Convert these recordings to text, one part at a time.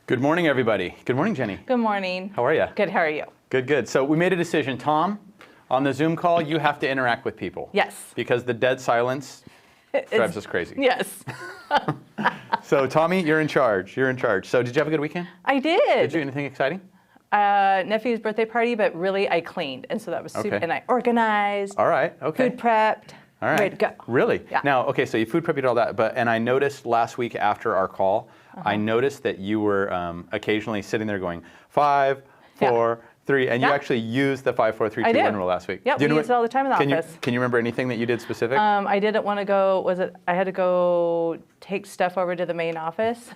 Good morning, everybody. Good morning, Jenny. Good morning. How are you? Good, how are you? Good, good. So we made a decision. Tom, on the Zoom call, you have to interact with people. Yes. Because the dead silence drives us crazy. Yes. So Tommy, you're in charge. You're in charge. So did you have a good weekend? I did. Did you do anything exciting? Nephew's birthday party, but really I cleaned. And so that was super, Okay. and I organized. All right, okay. Food prepped. All right. Ready to go. Really? Yeah. Now, okay, so you food prepped, you did all that, and I noticed last week after our call, I noticed that you were occasionally sitting there going 5, 4, 3, and you actually used the 5, 4, 3, 2, 1 rule last week. Yep, we use it all the time in the office. Can you remember anything that you did specific? I didn't want to go, I had to go take stuff over to the main office.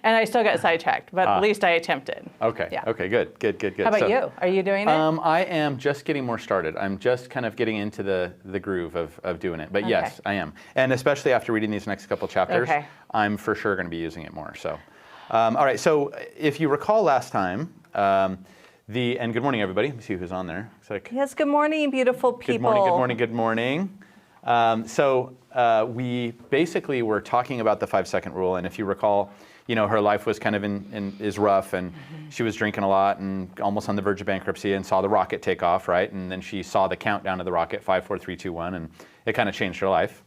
And I still got sidetracked, but at least I attempted. Okay. Yeah. Okay. Good. How about you? Are you doing it? I am just getting more started. I'm just kind of getting into the groove of doing it. But yes, I am. And especially after reading these next couple chapters, I'm for sure going to be using it more. So, all right. So if you recall last time, and good morning, everybody. Let me see who's on there. Looks like Yes. Good morning, beautiful people. Good morning. Good morning. Good morning. So we basically were talking about the 5-second rule, and if you recall, her life was kind of is rough, and she was drinking a lot and almost on the verge of bankruptcy, and saw the rocket take off, right? And then she saw the countdown to the rocket, 5, 4, 3, 2, 1, and it kind of changed her life.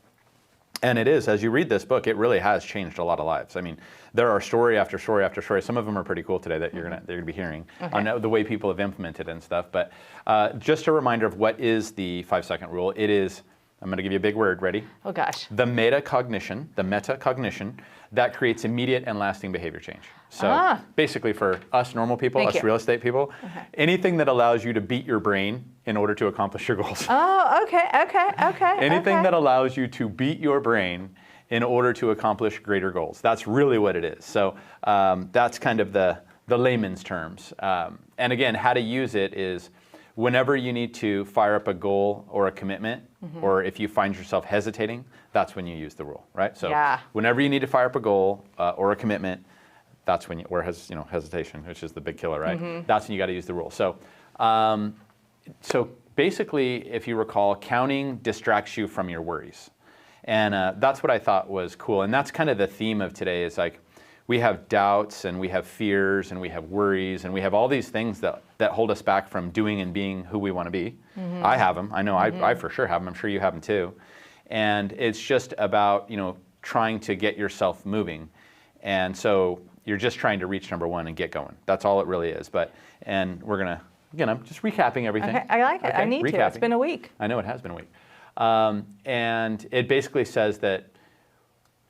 And it is, as you read this book, it really has changed a lot of lives. I mean, there are story after story after story. Some of them are pretty cool today that they're gonna be hearing on the way people have implemented and stuff. But just a reminder of what is the 5-second rule. It is, I'm going to give you a big word. Ready? Oh, gosh. The metacognition that creates immediate and lasting behavior change. So basically for us normal people, real estate people, anything that allows you to beat your brain in order to accomplish your goals. Oh, okay. Anything that allows you to beat your brain in order to accomplish greater goals. That's really what it is. So that's kind of the layman's terms. And again, how to use it is whenever you need to fire up a goal or a commitment, or if you find yourself hesitating, that's when you use the rule, right? So whenever you need to fire up a goal or a commitment, that's when hesitation, which is the big killer, right? That's when you got to use the rule. So, so basically, if you recall, counting distracts you from your worries, and that's what I thought was cool. And that's kind of the theme of today. Is like we have doubts and we have fears and we have worries and we have all these things that hold us back from doing and being who we want to be. I have them. I know I for sure have them. I'm sure you have them too. And it's just about trying to get yourself moving. And so you're just trying to reach number 1 and get going. That's all it really is. And we're gonna, again, I'm just recapping everything. Okay, I like it. I need to. It's been a week. I know it has been a week. And it basically says that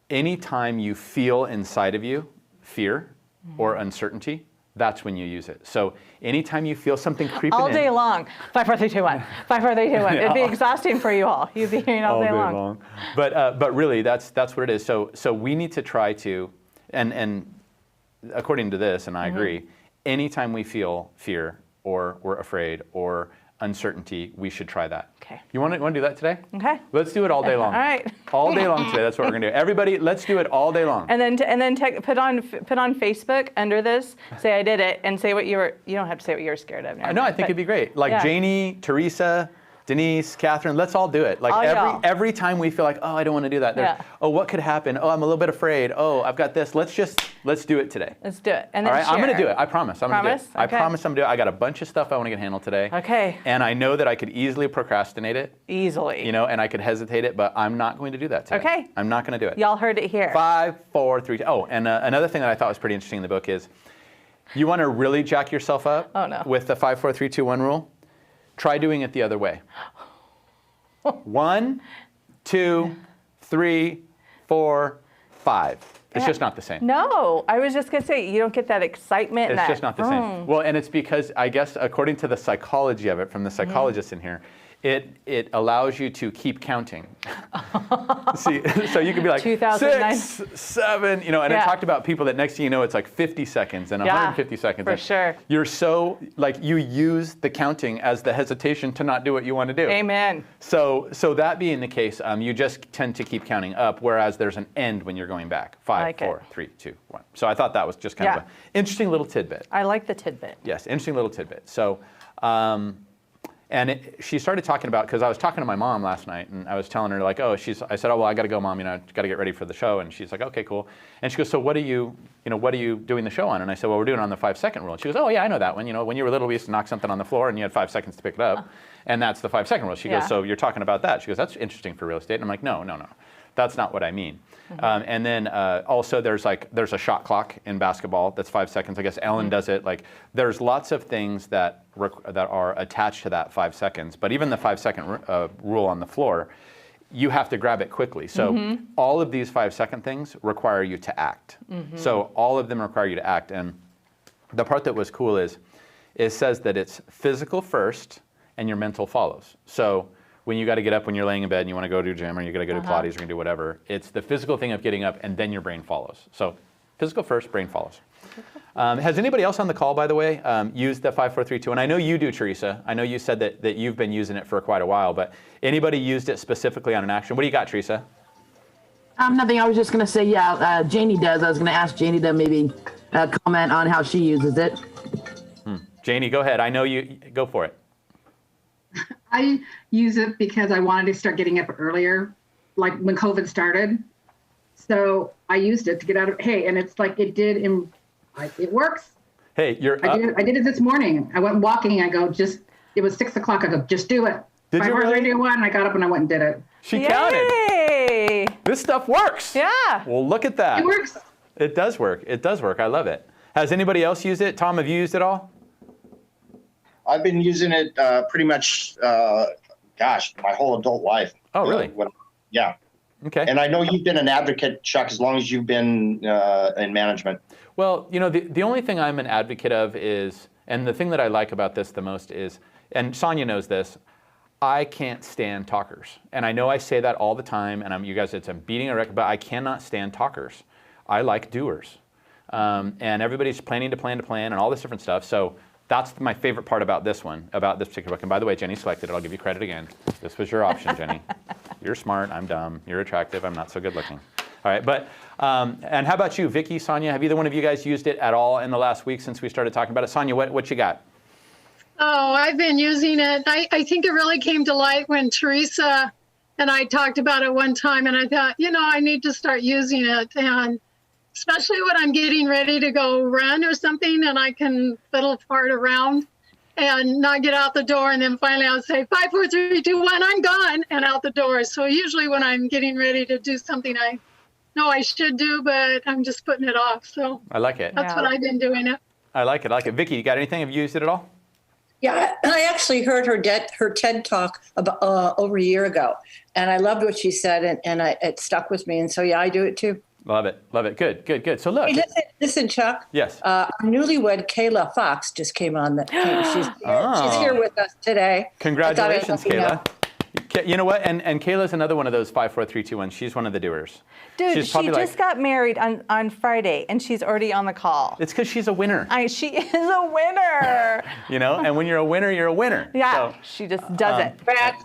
anytime you feel inside of you fear or uncertainty, that's when you use it. So anytime you feel something creeping in. All day long. 5, 4, 3, 2, 1. 5, 4, 3, 2, 1. It'd be exhausting for you all. You'd be hearing all day long. But really, that's what it is. So we need to try to, and according to this, and I agree, anytime we feel fear or we're afraid or uncertainty, we should try that. Okay. You want to do that today? Okay. Let's do it all day long. All right. All day long today. That's what we're gonna do. Everybody, let's do it all day long. And then put on Facebook under this. Say I did it, and say what you were. You don't have to say what you were scared of. I know. I think it'd be great. Like Janie, Teresa, Denise, Catherine, let's all do it. Like every time we feel like, oh, I don't want to do that. Oh, what could happen? Oh, I'm a little bit afraid. Oh, I've got this. Let's do it today. Let's do it. And then all right, share. I'm going to do it. I promise. I'm going to do it. Okay. I promise I'm going to do it. I got a bunch of stuff I want to get handled today. Okay. And I know that I could easily procrastinate it. Easily. And I could hesitate it, but I'm not going to do that today. Okay. I'm not going to do it. Y'all heard it here. 5, 4, 3. Oh, and another thing that I thought was pretty interesting in the book is, you want to really jack yourself up with the 5, 4, 3, 2, 1 rule? Try doing it the other way. 1, 2, 3, 4, 5. It's just not the same. No, I was just going to say, you don't get that excitement. It's just not the same. Well, and it's because, I guess, according to the psychology of it, from the psychologists in here, it allows you to keep counting. See, so you could be like 6, 7, and it talked about people that next thing you know, it's like 50 seconds and 150 seconds. For sure. You're so, you use the counting as the hesitation to not do what you want to do. Amen. So that being the case, you just tend to keep counting up, whereas there's an end when you're going back. 5, 4, 3, 2, 1. So I thought that was just kind of an interesting little tidbit. I like the tidbit. Yes, interesting little tidbit. So, she started talking about, because I was talking to my mom last night, and I was telling her like, I said, oh, well, I got to go, Mom, got to get ready for the show. And she's like, okay, cool. And she goes, so what are you doing the show on? And I said, well, we're doing it on the 5-second rule. And she goes, oh yeah, I know that one. When you were little, we used to knock something on the floor and you had 5 seconds to pick it up. And that's the 5-second rule. She goes, so you're talking about that? She goes, that's interesting for real estate. And I'm like, no. That's not what I mean. And then also there's a shot clock in basketball that's 5 seconds. I guess Ellen does it. Like there's lots of things that are attached to that 5 seconds. But even the 5-second rule on the floor, you have to grab it quickly. So all of these 5-second things require you to act. So all of them require you to act. And the part that was cool is it says that it's physical first and your mental follows. So when you got to get up when you're laying in bed and you want to go to gym or you got to go to Pilates or you're going to do whatever, it's the physical thing of getting up and then your brain follows. So physical first, brain follows. Has anybody else on the call, by the way, used the 5, 4, 3, 2? And I know you do, Teresa. I know you said that you've been using it for quite a while, but anybody used it specifically on an action? What do you got, Teresa? Nothing. I was just going to say, Janie does. I was going to ask Janie to maybe comment on how she uses it. Janie, go ahead. I know you. Go for it. I use it because I wanted to start getting up earlier, like when COVID started. So I used it to get out of, and it's like it did, it works. Hey, I did it this morning. I went walking. It was 6 o'clock. I go, just do it. Did you really? 5:31. I got up and I went and did it. She counted. This stuff works. Yeah. Well, look at that. It works. It does work. It does work. I love it. Has anybody else used it? Tom, have you used it all? I've been using it pretty much, my whole adult life. Oh, really? Yeah. Okay. And I know you've been an advocate, Chuck, as long as you've been in management. Well, the only thing I'm an advocate of is, and the thing that I like about this the most is, and Sonia knows this, I can't stand talkers. And I know I say that all the time, and you guys, I'm beating a record, but I cannot stand talkers. I like doers. And everybody's planning to plan and all this different stuff. So that's my favorite part about this particular book. And by the way, Jenny selected it. I'll give you credit again. This was your option, Jenny. You're smart. I'm dumb. You're attractive. I'm not so good looking. All right. But, and how about you, Vicky, Sonia? Have either one of you guys used it at all in the last week since we started talking about it? Sonia, what you got? Oh, I've been using it. I think it really came to light when Teresa and I talked about it one time. And I thought, I need to start using it. And especially when I'm getting ready to go run or something and I can fiddle fart around and not get out the door. And then finally I'll say 5, 4, 3, 2, 1, I'm gone, and out the door. So usually when I'm getting ready to do something I know I should do, but I'm just putting it off. So I like it. That's what I've been doing it. I like it. Vicky, you got anything? Have you used it at all? Yeah, I actually heard her TED talk about over a year ago, and I loved what she said, and it stuck with me. And so, I do it too. Love it. Good. So look. Hey, listen, Chuck. Yes. Our newlywed Kayla Fox just came on. She's here with us today. Congratulations, Kayla. You know what? And Kayla's another one of those 5, 4, 3, 2, 1. She's one of the doers. Dude, she just got married on Friday, and she's already on the call. It's because she's a winner. She is a winner. And when you're a winner, you're a winner. Yeah, so, she just does it. Congrats,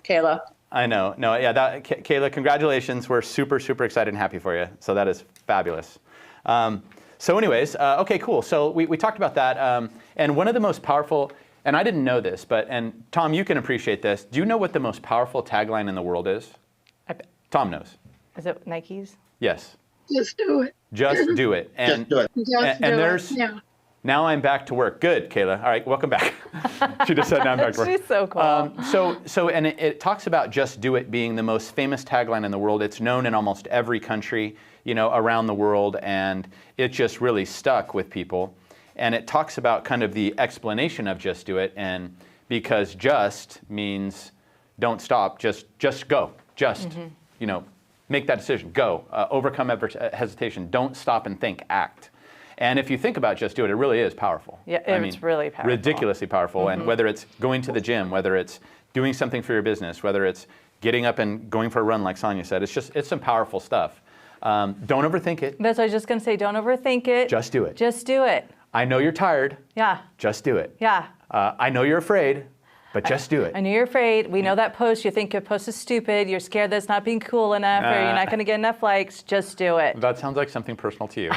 Kayla. I know. No, yeah, Kayla, congratulations. We're super, super excited and happy for you. So that is fabulous. So anyways, okay, cool. So we talked about that. And one of the most powerful, and I didn't know this, and Tom, you can appreciate this. Do you know what the most powerful tagline in the world is? Tom knows. Is it Nike's? Yes. Just do it. Just do it. And, Just do it. And there's, now I'm back to work. Good, Kayla. All right, welcome back. She just said now I'm back to work. She's so cool. And it talks about just do it being the most famous tagline in the world. It's known in almost every country, around the world, and it just really stuck with people. And it talks about kind of the explanation of just do it, and because just means don't stop, just go, make that decision, go, overcome hesitation, don't stop and think, act. And if you think about just do it, it really is powerful. Yeah, it's really powerful. Ridiculously powerful. And whether it's going to the gym, whether it's doing something for your business, whether it's getting up and going for a run like Sonia said, it's some powerful stuff. Don't overthink it. That's what I was just going to say. Don't overthink it. Just do it. Just do it. I know you're tired. Yeah. Just do it. Yeah. I know you're afraid. But just do it. I know you're afraid. We know that post. You think your post is stupid. You're scared that it's not being cool enough, or you're not going to get enough likes. Just do it. That sounds like something personal to you.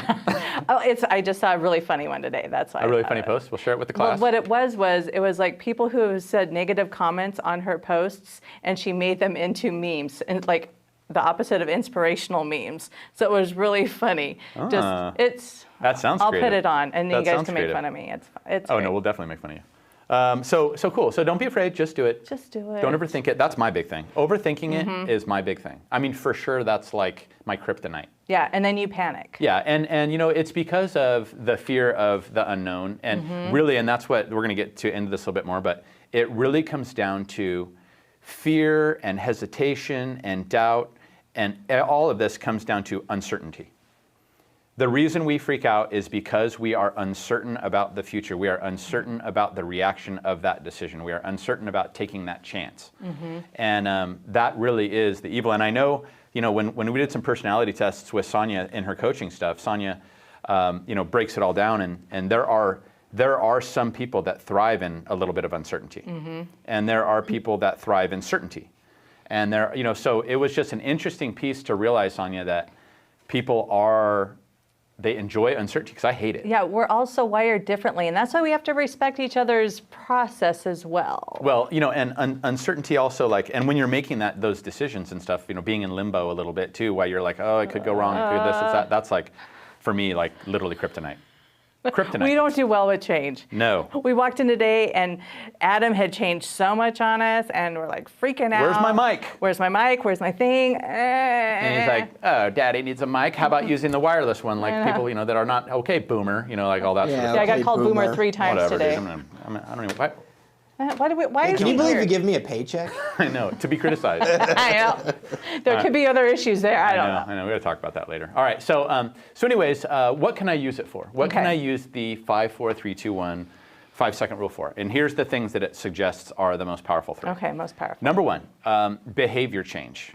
I just saw a really funny one today. That's why. A really funny post? We'll share it with the class. Well, what it was like people who said negative comments on her posts, and she made them into memes, and like the opposite of inspirational memes. So it was really funny. That sounds I'll creative. put it on, and then you That guys sounds can make creative. fun of me. It's Oh, great. no, we'll definitely make fun of you. So cool. So don't be afraid. Just do it. Just do it. Don't overthink it. That's my big thing. Overthinking it is my big thing. I mean, for sure, that's like my kryptonite. Yeah, and then you panic. Yeah, and it's because of the fear of the unknown, and really, and that's what we're going to get to into this a little bit more. But it really comes down to fear and hesitation and doubt, and all of this comes down to uncertainty. The reason we freak out is because we are uncertain about the future. We are uncertain about the reaction of that decision. We are uncertain about taking that chance. And that really is the evil. And I know, when we did some personality tests with Sonia in her coaching stuff, Sonia, breaks it all down. And there are some people that thrive in a little bit of uncertainty. And there are people that thrive in certainty. And so it was just an interesting piece to realize, Sonia, that people they enjoy uncertainty, because I hate it. Yeah, we're also wired differently, and that's why we have to respect each other's process as well. Well, and uncertainty also, and when you're making those decisions and stuff, being in limbo a little bit too, while you're like, oh, it could go wrong, it could this, it's that. That's for me, literally kryptonite. Kryptonite. We don't do well with change. No. We walked in today, and Adam had changed so much on us, and we're freaking out. Where's my mic? Where's my mic? Where's my thing? And he's like, oh, Daddy needs a mic. How about using the wireless one, people, that are not, okay, boomer, all that sort of Yeah, stuff. I got Okay, called boomer boomer. 3 times Whatever, today. dude. I don't even, Why is Can it you believe you weird? give me a paycheck? I know, to be criticized. I know. There could be other issues there. I don't know. I know. We're going to talk about that later. All right. So anyways, what can I use it for? What can I use the 5, 4, 3, 2, 1, 5-second rule for? And here's the things that it suggests are the most powerful 3. Okay, most powerful. Number 1, behavior change.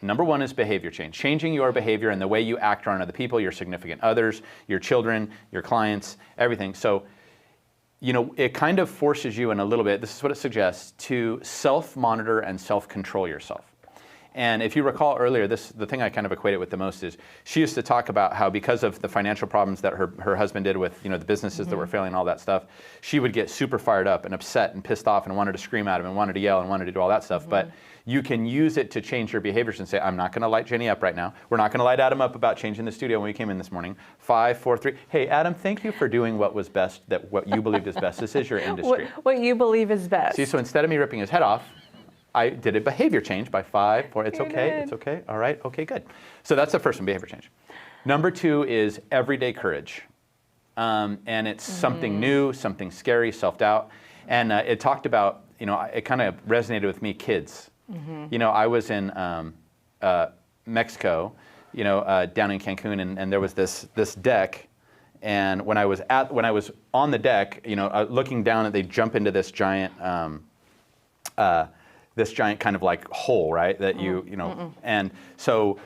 Number 1 is behavior change. Changing your behavior and the way you act around other people, your significant others, your children, your clients, everything. So, it kind of forces you in a little bit, this is what it suggests, to self-monitor and self-control yourself. And if you recall earlier, the thing I kind of equate it with the most is she used to talk about how because of the financial problems that her husband did with the businesses that were failing, all that stuff, she would get super fired up and upset and pissed off and wanted to scream at him and wanted to yell and wanted to do all that stuff. But you can use it to change your behaviors and say, I'm not going to light Jenny up right now. We're not going to light Adam up about changing the studio when we came in this morning. 5, 4, 3. Hey, Adam, thank you for doing what was best, what you believed is best. This is your industry. What you believe is best. See, so instead of me ripping his head off, I did a behavior change by 5, 4. It's You okay. did. It's okay. All right. Okay, good. So that's the first one, behavior change. Number 2 is everyday courage. And it's something new, something scary, self-doubt. And it talked about, it kind of resonated with me, kids. I was in Mexico, down in Cancun, and there was this deck. And when I was on the deck, looking down, they jump into this giant kind of hole, right? That and so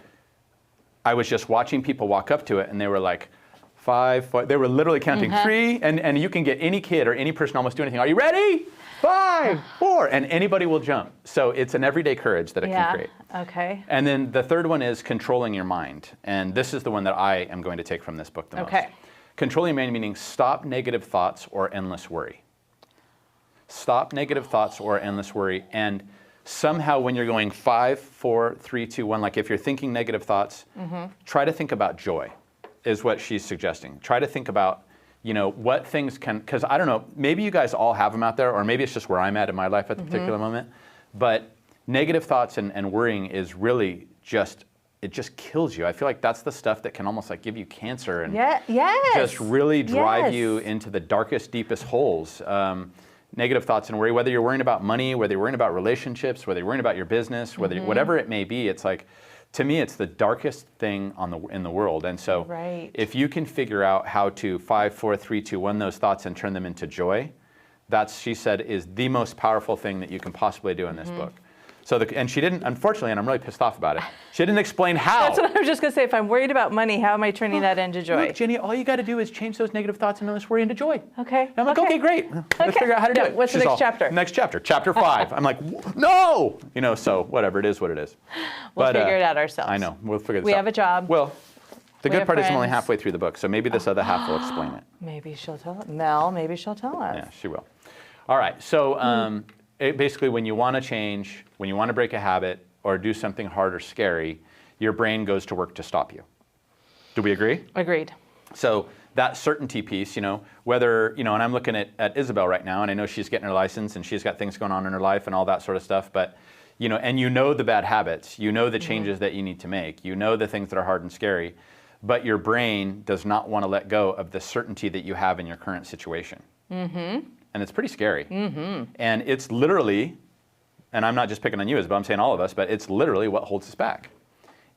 I was just watching people walk up to it, and they were like, 5, 4. They were literally counting 3, and you can get any kid or any person almost do anything. Are you ready? 5, 4, and anybody will jump. So it's an everyday courage that it can create. Okay. And then the third one is controlling your mind, and this is the one that I am going to take from this book the most. Okay. Controlling your mind meaning stop negative thoughts or endless worry. Stop negative thoughts or endless worry, and somehow when you're going 5, 4, 3, 2, 1, if you're thinking negative thoughts, try to think about joy, is what she's suggesting. Try to think about, what things can, because I don't know, maybe you guys all have them out there, or maybe it's just where I'm at in my life at the particular moment, but negative thoughts and worrying is really it just kills you. I feel like that's the stuff that can almost give you cancer and just really drive you into the darkest, deepest holes. Negative thoughts and worry, whether you're worrying about money, whether you're worrying about relationships, whether you're worrying about your business, whatever it may be, it's to me, it's the darkest thing in the world. And so if you can figure out how to 5, 4, 3, 2, 1 those thoughts and turn them into joy, she said, is the most powerful thing that you can possibly do in this book. So and she didn't, unfortunately, and I'm really pissed off about it, she didn't explain how. That's what I was just going to say. If I'm worried about money, how am I turning that into joy? Look, Jenny, all you got to do is change those negative thoughts and let's worry into joy. Okay. And I'm like, okay, great. Let's figure out how to do it. What's the She's next all, chapter? Next chapter, chapter 5. I'm like, no! So whatever, it is what it is. We'll figure it out ourselves. I know, we'll figure this out. We have a job. Well, the We good have part is I'm only friends. halfway through the book, so maybe this other half will explain it. Maybe she'll tell us. Mel, maybe she'll tell us. Yeah, she will. All right, so basically when you want to change, when you want to break a habit or do something hard or scary, your brain goes to work to stop you. Do we agree? Agreed. So that certainty piece, whether, and I'm looking at Isabel right now, and I know she's getting her license and she's got things going on in her life and all that sort of stuff, but, and the bad habits, the changes that you need to make, the things that are hard and scary, but your brain does not want to let go of the certainty that you have in your current situation. Mm-hmm. And it's pretty scary. Mm-hmm. And it's literally, and I'm not just picking on you, Isabel, I'm saying all of us, but it's literally what holds us back.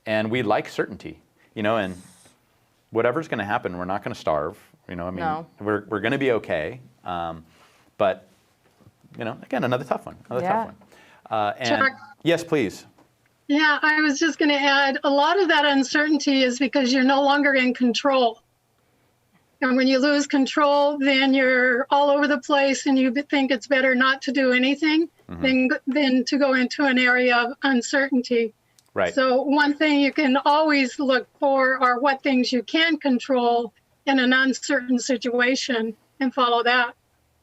And we like certainty, and whatever's going to happen, we're not going to starve. No. We're going to be okay. But, again, another tough one. Tough one. Chuck? Yes, please. Yeah, I was just going to add, a lot of that uncertainty is because you're no longer in control. And when you lose control, then you're all over the place and you think it's better not to do anything than to go into an area of uncertainty. Right. So one thing you can always look for are what things you can control in an uncertain situation and follow that.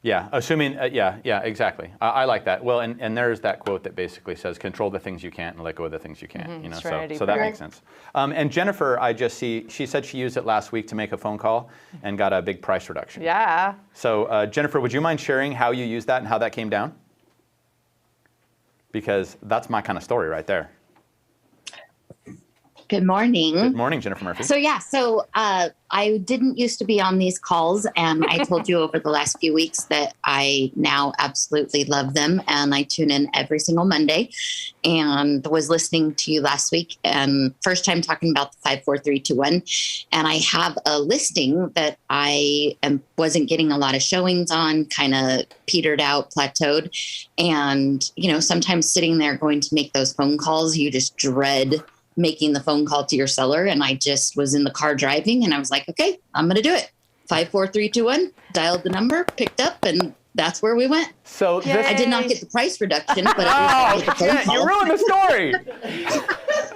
Yeah, assuming, yeah, exactly. I like that. Well, and there's that quote that basically says, control the things you can't and let go of the things you can't. So that makes sense. And Jennifer, I just see, she said she used it last week to make a phone call and got a big price reduction. Yeah. So Jennifer, would you mind sharing how you used that and how that came down? Because that's my kind of story right there. Good morning. Good morning, Jennifer Murphy. So I didn't used to be on these calls, and I told you over the last few weeks that I now absolutely love them, and I tune in every single Monday, and was listening to you last week, and first time talking about the 5, 4, 3, 2, 1, and I have a listing that I wasn't getting a lot of showings on, kind of petered out, plateaued, and sometimes sitting there going to make those phone calls, you just dread making the phone call to your seller. And I just was in the car driving and I was like, okay, I'm going to do it. 5, 4, 3, 2, 1, dialed the number, picked up, and that's where we went. So I did not get the price reduction, but at least I got the phone call. You ruined the story.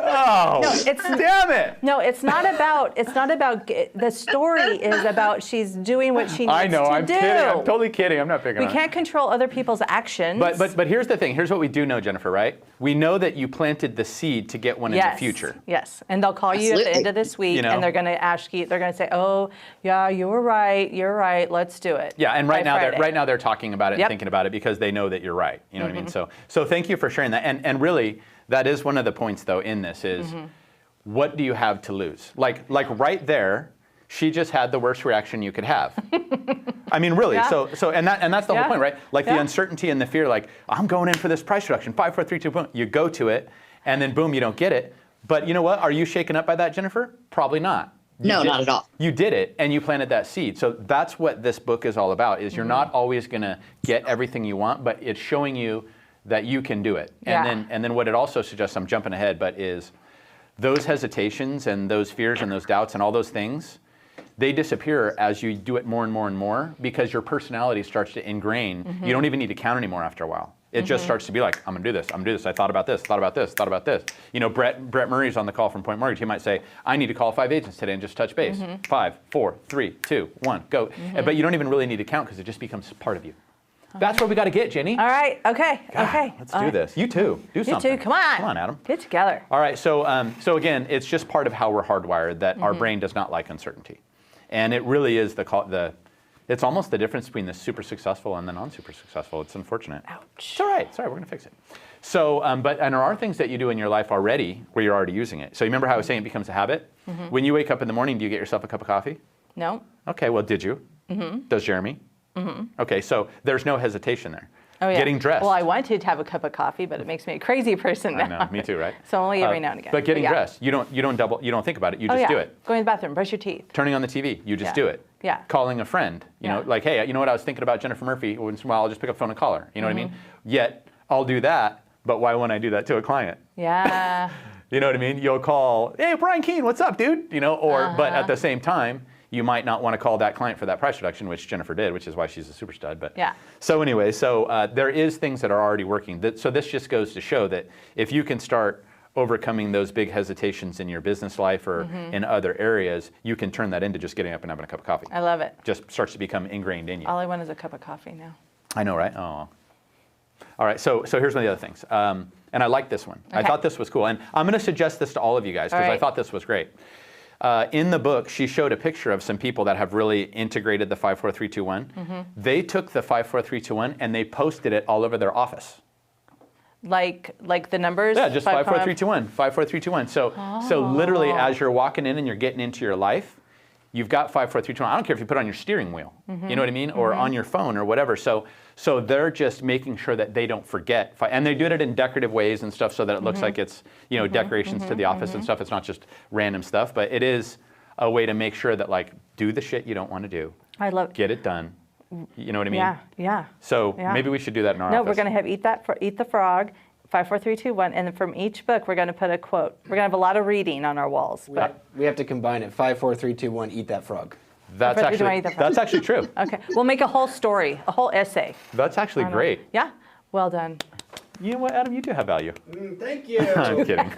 Oh, no, damn it. No, it's not about, the story is about she's doing what she needs to do. I know, I'm kidding. I'm totally kidding. I'm not picking on We can't control other people's actions. But here's the thing. Here's what we do know, Jennifer, right? We know that you planted the seed to get one in the future. Yes, and they'll call you at the end of this week, and they're going to ask you, they're going to say, oh, yeah, you were right, you're right, let's do it. Yeah, and right now they're talking about it and thinking about it because they know that you're right. You know what I mean? So thank you for sharing that. And really, that is one of the points, though, in this is what do you have to lose? Like right there, she just had the worst reaction you could have. I mean, really. Yeah. So and that's the whole point, right? Like the uncertainty and the fear, like I'm going in for this price reduction, 5, 4, 3, 2, boom. You go to it, and then boom, you don't get it. But you know what? Are you shaken up by that, Jennifer? Probably not. No, not at all. You did it, and you planted that seed. So that's what this book is all about, is you're not always going to get everything you want, but it's showing you that you can do it. And then what it also suggests, I'm jumping ahead, but is those hesitations and those fears and those doubts and all those things, they disappear as you do it more and more and more because your personality starts to ingrain. You don't even need to count anymore after a while. It just starts to be like, I'm gonna do this, I'm gonna do this, I thought about this, thought about this, thought about this. Brett Murray's on the call from Point Mortgage. He might say, I need to call 5 agents today and just touch base. 5, 4, 3, 2, 1, go. But you don't even really need to count because it just becomes part of you. That's where we gotta get, Jenny. All right, okay. Let's do this. You too, do something. You too, come on. Come on, Adam. Get together. All right, so again, it's just part of how we're hardwired that our brain does not like uncertainty. And it really is it's almost the difference between the super successful and the non-super successful. It's unfortunate. Ouch. It's all right. We're going to fix it. So, and there are things that you do in your life already where you're already using it. So you remember how I was saying it becomes a habit? When you wake up in the morning, do you get yourself a cup of coffee? No. Okay, well, did you? Does Jeremy? Okay, so there's no hesitation there. Oh, yeah. Getting dressed. Well, I wanted to have a cup of coffee, but it makes me a crazy person now. I know, me too, right? So only every now and again. But getting dressed, you don't think about it, you just do it. Going to the bathroom, brush your teeth. Turning on the TV, you just do it. Yeah. Calling a friend, you know, like, hey, you know what, I was thinking about Jennifer Murphy. Well, I'll just pick up the phone and call her. You know what I mean? Yet, I'll do that, But why won't I do that to a client? Yeah. You know what I mean? You'll call, hey, Brian Keene, what's up, dude? You know, or but at the same time, you might not want to call that client for that price reduction, which Jennifer did, which is why she's a super stud. But Yeah. So anyway, there is things that are already working. So this just goes to show that if you can start overcoming those big hesitations in your business life or in other areas, you can turn that into just getting up and having a cup of coffee. I love it. Just starts to become ingrained in you. All I want is a cup of coffee now. I know, right? Oh. All right, so here's one of the other things. And I like this one. I Okay. thought this was cool. And I'm going to suggest this to all of you guys because All I right. thought this was great. In the book, she showed a picture of some people that have really integrated the 5, 4, 3, 2, 1. They took the 5, 4, 3, 2, 1 and they posted it all over their office. Like the numbers? Yeah, just 5, 4, 3, 2, 1. 5, 4, 3, 2, 1. So literally, as you're walking in and you're getting into your life, you've got 5, 4, 3, 2, 1. I don't care if you put it on your steering wheel. You know what I mean? Or on your phone or whatever. So they're just making sure that they don't forget. And they do it in decorative ways and stuff so that it looks like it's, you know, decorations to the office and stuff. It's not just random stuff, but it is a way to make sure that, like, do the shit you don't want to do. I love it. Get it done. You know what I mean? Yeah. So Yeah. maybe we should do that in our No, office. we're going to have Eat the Frog, 5, 4, 3, 2, 1, and then from each book we're going to put a quote. We're going to have a lot of reading on our walls. But We have to combine it. 5, 4, 3, 2, 1. Eat that frog. That's 5, 4, 3, 2, 1, actually, eat the frog. that's actually true. Okay, we'll make a whole story, a whole essay. That's actually great. Yeah, well done. You know what, Adam? You do have value. Thank you. I'm kidding.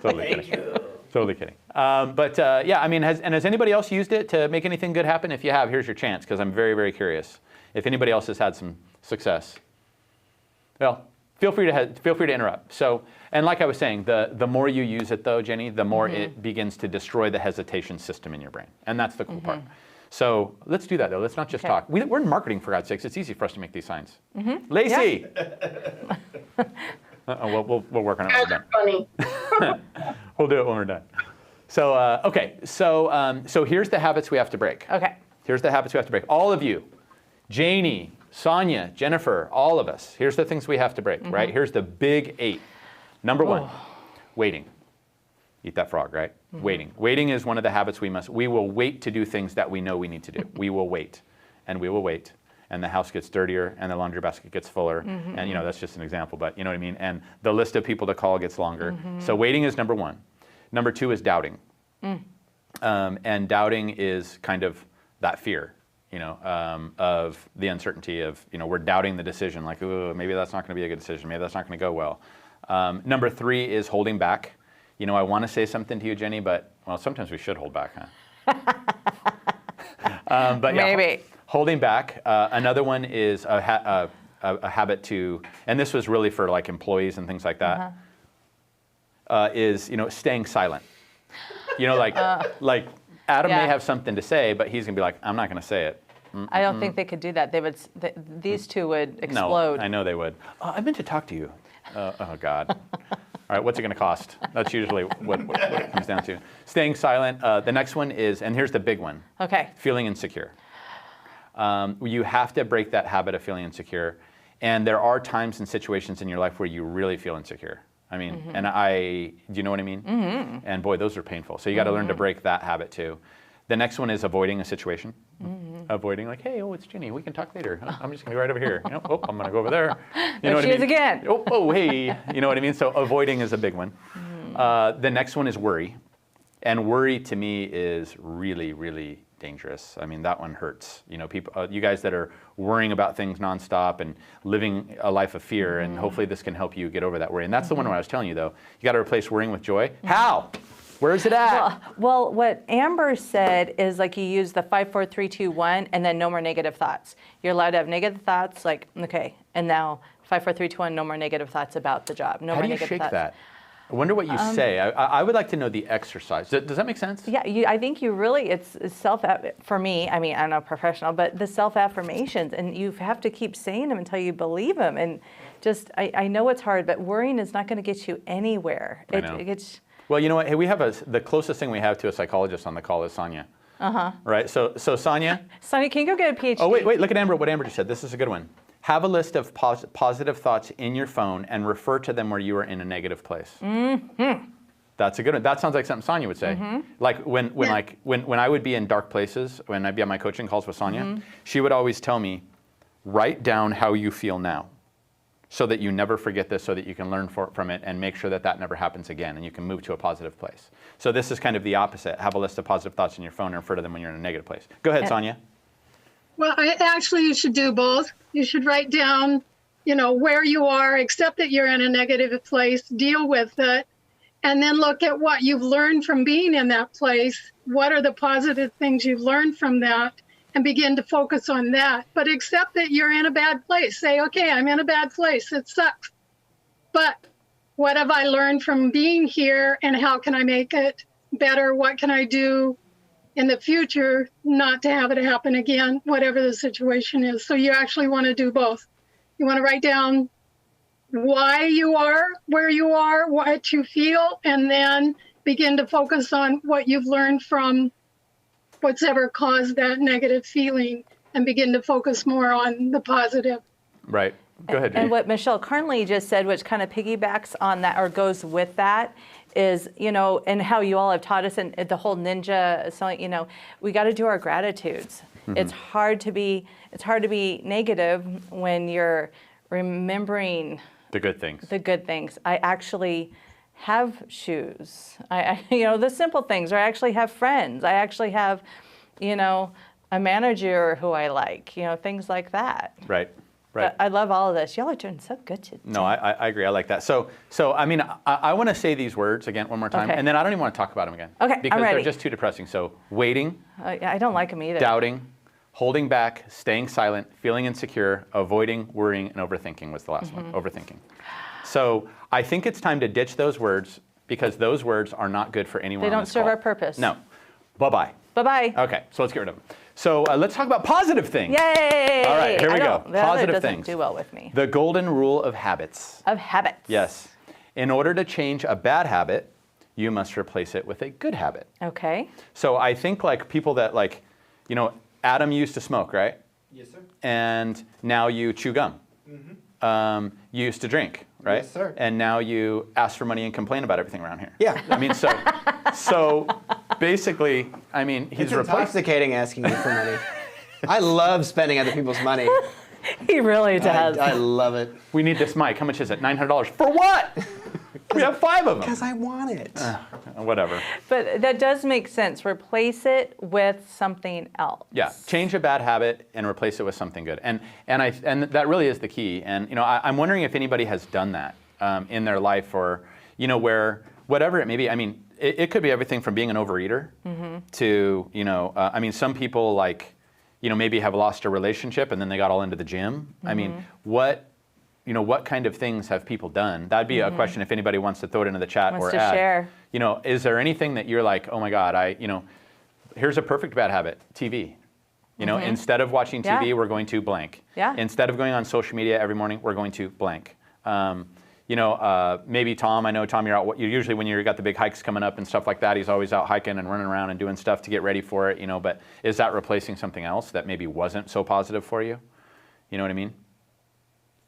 Totally kidding. Totally kidding. Yeah, I mean, has anybody else used it to make anything good happen? If you have, here's your chance, because I'm very, very curious. If anybody else has had some success, well, feel free to interrupt. So, and like I was saying, the more you use it, though, Jenny, the more it begins to destroy the hesitation system in your brain, and that's the cool part. So let's do that, though. Let's not just talk. We're in marketing, for God's sakes. It's easy for us to make these signs. Lacey. We'll work on it when we're done. Funny. We'll do it when we're done. So, okay. So here's the habits we have to break. Okay. Here's the habits we have to break. All of you, Janie, Sonia, Jennifer, all of us. Here's the things we have to break, right? Here's the big 8. Number 1, waiting. Eat that frog, right? Waiting. Waiting is one of the habits we will wait to do things that we know we need to do. We will wait, and we will wait. And the house gets dirtier, and the laundry basket gets fuller. And, you know, that's just an example, but you know what I mean? And the list of people to call gets longer. So waiting is number 1. Number 2 is doubting. And doubting is kind of that fear, you know, of the uncertainty of, you know, we're doubting the decision, like, oh, maybe that's not going to be a good decision. Maybe that's not going to go well. Number 3 is holding back. You know, I want to say something to you, Jenny, but, well, sometimes we should hold back, huh? But yeah, Maybe. holding back. Another one is a habit to, and this was really for like employees and things like that, is, you know, staying silent. You know, like Adam may have something to say, but he's going to be like, I'm not going to say it. I don't think they could do that. They would. These two would explode. No, I know they would. I meant to talk to you. Oh, God. All right, what's it going to cost? That's usually what it comes down to. Staying silent. The next one is, and here's the big one. Okay. Feeling insecure. You have to break that habit of feeling insecure. And there are times and situations in your life where you really feel insecure. I mean, and do you know what I mean? And boy, those are painful. So you got to learn to break that habit too. The next one is avoiding a situation. Avoiding, like, hey, it's Ginny. We can talk later. I'm just going to go right over here. You know, I'm going to go over there. You know what I mean? She is again. Hey. You know what I mean? So avoiding is a big one. The next one is worry. And worry to me is really, really dangerous. I mean, that one hurts. You know, people, you guys that are worrying about things nonstop and living a life of fear, and hopefully this can help you get over that worry. And that's the one where I was telling you, though, you got to replace worrying with joy. How? Where is it at? Well, what Amber said is like you use the 5, 4, 3, 2, 1, and then no more negative thoughts. You're allowed to have negative thoughts, like, okay, and now 5, 4, 3, 2, 1, no more negative thoughts about the job. No How more do you negative shake thoughts. that? I wonder what you say. I would like to know the exercise. Does that make sense? Yeah, I think you really, it's for me, I mean, I'm not a professional, but the self-affirmations, and you have to keep saying them until you believe them. And just, I know it's hard, but worrying is not going to get you anywhere. I know. Well, you know what? Hey, we have the closest thing we have to a psychologist on the call is Sonia. Right? So Sonia. Sonia, can you go get a PhD? Oh, wait, look at Amber, what Amber just said. This is a good one. Have a list of positive thoughts in your phone and refer to them where you are in a negative place. That's a good one. That sounds like something Sonia would say. Like when I would be in dark places, when I'd be on my coaching calls with Sonia, she would always tell me, write down how you feel now. so that you never forget this, so that you can learn from it and make sure that that never happens again and you can move to a positive place. So this is kind of the opposite. Have a list of positive thoughts in your phone and refer to them when you're in a negative place. Go ahead, Sonia. Well, you should do both. You should write down, where you are, accept that you're in a negative place, deal with it, and then look at what you've learned from being in that place. What are the positive things you've learned from that? And begin to focus on that. But accept that you're in a bad place. Say, okay, I'm in a bad place. It sucks. But what have I learned from being here, and how can I make it better? What can I do in the future not to have it happen again, whatever the situation is? So you actually want to do both. You want to write down why you are where you are, what you feel, and then begin to focus on what you've learned from what's ever caused that negative feeling, and begin to focus more on the positive. Right. Go ahead. And what Michelle Carnley just said, which kind of piggybacks on that or goes with that, is, and how you all have taught us, and the whole ninja, so, we got to do our gratitudes. Mm-hmm. It's hard to be negative when you're remembering the good things. The good things. I actually have shoes. The simple things. Or I actually have friends. I actually have, a manager who I like. Things like that. Right. Right. But I love all of this. Y'all are doing so good today. No, I agree. I like that. So I mean, I want to say these words again one more time, and then I don't even want to talk about them again. Okay, because I'm ready. they're just too depressing. So waiting. I don't like them either. Doubting, holding back, staying silent, feeling insecure, avoiding, worrying, and overthinking was the last one. Overthinking. So I think it's time to ditch those words, because those words are not good for anyone. They don't serve our purpose. No. Bye-bye. Bye-bye. Okay, so let's get rid of them. So let's talk about positive things. Yay! All right, here we go. Positive doesn't things. Do well with me. The golden rule of habits. Of habits. Yes. In order to change a bad habit, you must replace it with a good habit. Okay. So I think people that Adam used to smoke, right? Yes, sir. And now you chew gum. Mm-hmm. You used to drink, right? Yes, sir. And now you ask for money and complain about everything around here. Yeah. I mean, so basically, he's It's intoxicating asking you for money. I love spending other people's money. He really does. I love it. We need this mic. How much is it? $900. For what? We have 5 of them. Because I want it. Whatever. But that does make sense. Replace it with something else. Yeah, change a bad habit and replace it with something good. And that really is the key. And I'm wondering if anybody has done that in their life, or where whatever it may be. It could be everything from being an overeater to some people maybe have lost a relationship and then they got all into the gym. What kind of things have people done? That'd be a question if anybody wants to throw it into the chat Wants or to add. share. Is there anything that you're like, oh my God, here's a perfect bad habit, TV. Instead of watching TV, Yeah. we're going to blank. Yeah. Instead of going on social media every morning, we're going to blank. Maybe Tom, I know Tom, you're out, usually when you've got the big hikes coming up and stuff like that, he's always out hiking and running around and doing stuff to get ready for it, but is that replacing something else that maybe wasn't so positive for you? You know what I mean?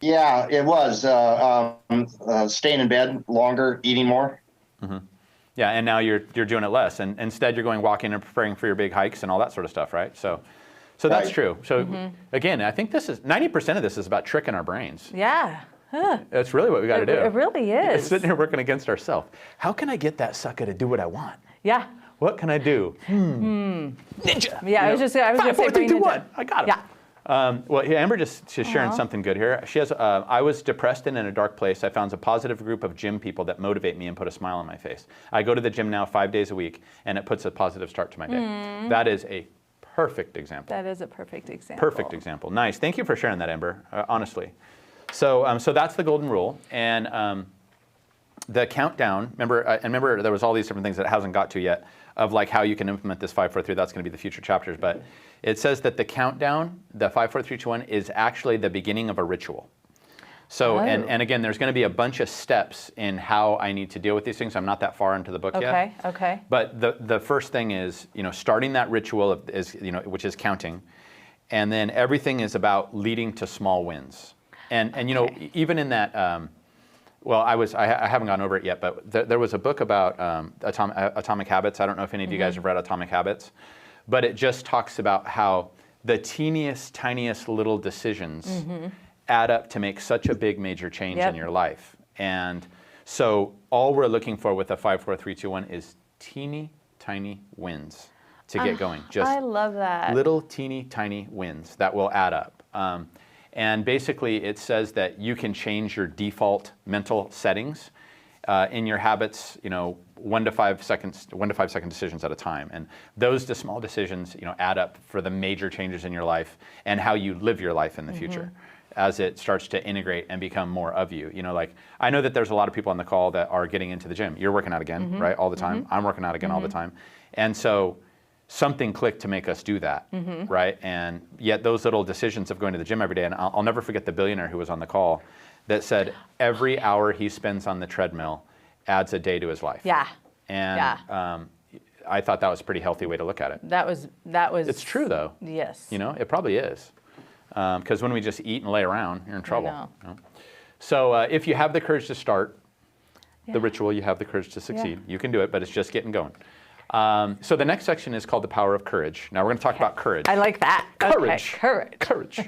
Yeah, it was staying in bed longer, eating more. Mm-hmm. Yeah, and now you're doing it less, and instead you're going walking and preparing for your big hikes and all that sort of stuff, right? So that's true. So again, I think 90% of this is about tricking our brains. Yeah. Huh. That's really what we got to do. It really is. It's sitting here working against ourselves. How can I get that sucker to do what I want? Yeah. What can I do? Ninja. Yeah, I was going to say 5, 4, 3, 2, ninja. 1. I got it. Yeah. Amber she's sharing something good here. She has, I was depressed and in a dark place. I found a positive group of gym people that motivate me and put a smile on my face. I go to the gym now 5 days a week, and it puts a positive start to my day. That is a perfect example. That is a perfect example. Perfect example. Nice. Thank you for sharing that, Amber, honestly. So that's the golden rule. And the countdown, remember there was all these different things that it hasn't got to yet, of how you can implement this 5, 4, 3. That's going to be the future chapters. But it says that the countdown, the 5, 4, 3, 2, 1, is actually the beginning of a ritual. So, and again, there's going to be a bunch of steps in how I need to deal with these things. I'm not that far into the book yet. Okay. But the first thing is, starting that ritual which is counting, and then everything is about leading to small wins. And even in that, I haven't gone over it yet, but there was a book about Atomic Habits. I don't know if any of you guys have read Atomic Habits, but it just talks about how the teeniest, tiniest little decisions add up to make such a big major change in your life. And so all we're looking for with a 5, 4, 3, 2, 1 is teeny tiny wins to get going. Just I love that. little teeny tiny wins that will add up. And basically it says that you can change your default mental settings in your habits, 1 to 5 seconds, 1 to 5 second decisions at a time. And those small decisions, add up for the major changes in your life and how you live your life in the future as it starts to integrate and become more of you. Like I know that there's a lot of people on the call that are getting into the gym. You're working out again, right? All the time. I'm working out again all the time. And so something clicked to make us do that, right? And yet those little decisions of going to the gym every day, and I'll never forget the billionaire who was on the call that said every hour he spends on the treadmill adds a day to his life. Yeah. And I thought that was a pretty healthy way to look at it. That was. It's true though. Yes. It probably is. Because when we just eat and lay around, you're in trouble. know. So if you have the courage to start the ritual, you have the courage to succeed. You can do it, but it's just getting going. So the next section is call the power of courage. Now we're going to talk about courage. I like that. Courage. Okay. Courage.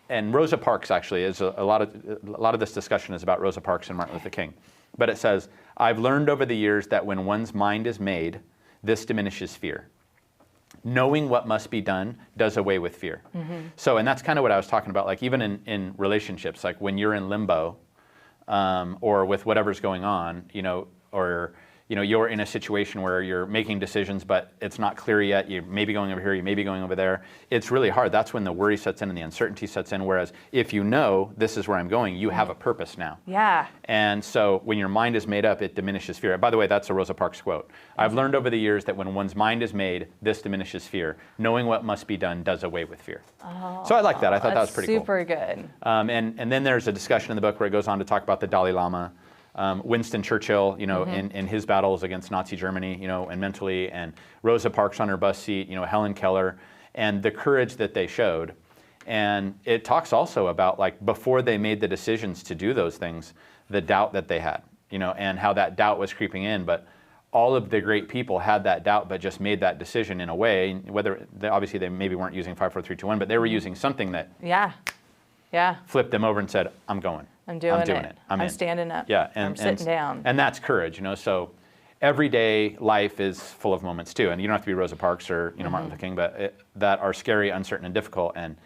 And Rosa Parks actually is a lot of this discussion is about Rosa Parks and Martin Luther King. But it says, I've learned over the years that when one's mind is made, this diminishes fear. Knowing what must be done does away with fear. So, and that's kind of what I was talking about, like even in relationships, like when you're in limbo or with whatever's going on, or you're in a situation where you're making decisions, but it's not clear yet. You may be going over here, you may be going over there. It's really hard. That's when the worry sets in and the uncertainty sets in. Whereas if you know this is where I'm going, you have a purpose now. Yeah. And so when your mind is made up, it diminishes fear. By the way, that's a Rosa Parks quote. I've learned over the years that when one's mind is made, this diminishes fear. Knowing what must be done does away with fear. So I like that. I thought that was pretty cool. Super good. And then there's a discussion in the book where it goes on to talk about the Dalai Lama. Winston Churchill, in his battles against Nazi Germany, and mentally, and Rosa Parks on her bus seat, Helen Keller, and the courage that they showed. And it talks also about like before they made the decisions to do those things, the doubt that they had, and how that doubt was creeping in. But all of the great people had that doubt, but just made that decision in a way, whether obviously they maybe weren't using 5, 4, 3, 2, 1, but they were using something that flipped them over and said, I'm going. I'm doing it. I'm standing up. Yeah, I'm sitting down. And that's courage, So everyday life is full of moments too, and you don't have to be Rosa Parks or Martin Luther King, but that are scary, uncertain, and difficult. And